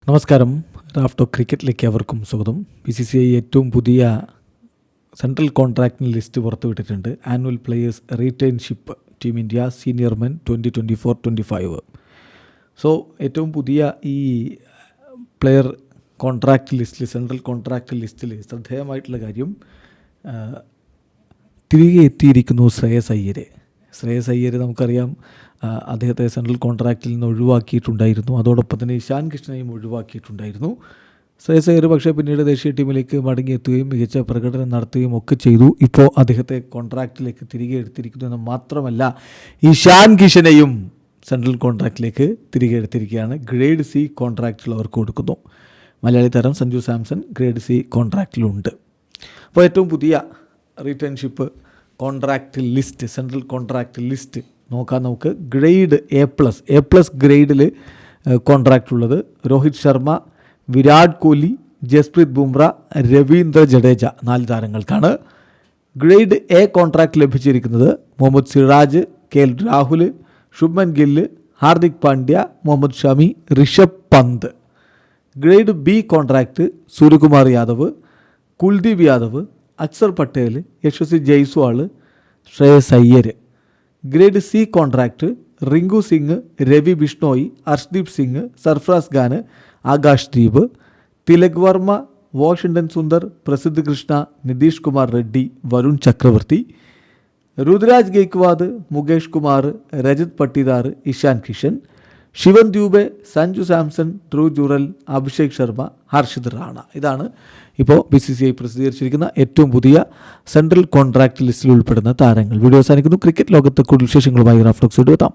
നമസ്കാരം. റാഫ്റ്റോ ക്രിക്കറ്റിലേക്ക് അവർക്കും സ്വാഗതം. BCCI ഏറ്റവും പുതിയ സെൻട്രൽ കോൺട്രാക്റ്റിംഗ് ലിസ്റ്റ് പുറത്തുവിട്ടിട്ടുണ്ട്. Annual players retainership team India senior men 2024-25. So ഏറ്റവും പുതിയ ഈ പ്ലെയർ കോൺട്രാക്റ്റ് ലിസ്റ്റിൽ, സെൻട്രൽ കോൺട്രാക്റ്റ് ലിസ്റ്റിൽ ശ്രദ്ധേയമായിട്ടുള്ള കാര്യം, തിരികെ എത്തിയിരിക്കുന്നു ശ്രേയസ് അയ്യർ. നമുക്കറിയാം, അദ്ദേഹത്തെ സെൻട്രൽ കോൺട്രാക്റ്റിൽ നിന്ന് ഒഴിവാക്കിയിട്ടുണ്ടായിരുന്നു. അതോടൊപ്പം തന്നെ ഇഷാൻ കിഷനെയും ഒഴിവാക്കിയിട്ടുണ്ടായിരുന്നു. ശ്രേയസ് അയ്യർ പക്ഷേ പിന്നീട് ദേശീയ ടീമിലേക്ക് മടങ്ങിയെത്തുകയും മികച്ച പ്രകടനം നടത്തുകയും ഒക്കെ ചെയ്തു. ഇപ്പോൾ അദ്ദേഹത്തെ കോൺട്രാക്റ്റിലേക്ക് തിരികെ എടുത്തിരിക്കുന്നു എന്ന് മാത്രമല്ല, ഇഷാൻ കിഷനെയും സെൻട്രൽ കോൺട്രാക്റ്റിലേക്ക് തിരികെ എടുത്തിരിക്കുകയാണ്. ഗ്രേഡ് C കോൺട്രാക്റ്റിൽ അവർക്ക് കൊടുക്കുന്നു. മലയാളി താരം സഞ്ജു സാംസൺ ഗ്രേഡ് C കോൺട്രാക്റ്റിലുണ്ട്. അപ്പോൾ ഏറ്റവും പുതിയ retainership contract list, central contract list നോക്കാം നമുക്ക്. ഗ്രേഡ് A+ ഗ്രേഡിൽ കോൺട്രാക്റ്റ് ഉള്ളത് രോഹിത് ശർമ്മ, വിരാട് കോഹ്ലി, ജസ്പ്രീത് ബുംറ, രവീന്ദ്ര ജഡേജ 4 താരങ്ങൾക്കാണ്. ഗ്രേഡ് A കോൺട്രാക്റ്റ് ലഭിച്ചിരിക്കുന്നത് Mohammed Siraj, KL Rahul, Shubman Gill, Hardik Pandya, Muhammad Shami, Rishabh Pant. Grade B contract Suryakumar Yadav, Kuldeep Yadav, Axar Patel, Yashasvi Jaiswal, Shreyas Iyer. Grade C contract Rinku Singh, Ravi Bishnoi, Arshdeep Singh, Sarfaraz Khan, Akash Deep, Tilak Varma, Washington Sundar, Prasidh Krishna, Nitish Kumar Reddy, Varun Chakravarthy. Rudraj Gaikwad, Mukesh Kumar, Rajat Patidar, Ishan Kishan, Shivan Dube, Sanju Samson, Dhruv Jurel, Abhishek Sharma, Harshit Rana. ഇതാണ് ഇപ്പോൾ BCCI പ്രസിദ്ധീകരിച്ചിരിക്കുന്ന ഏറ്റവും പുതിയ സെൻട്രൽ കോൺട്രാക്റ്റ് ലിസ്റ്റിൽ ഉൾപ്പെടുന്ന താരങ്ങൾ. വീഡിയോ അവസാനിക്കുന്നു. ക്രിക്കറ്റ് ലോകത്ത് കൂടുതൽ വിശേഷങ്ങളുമായി റാഫ്റ്റോക്സ് എത്താം.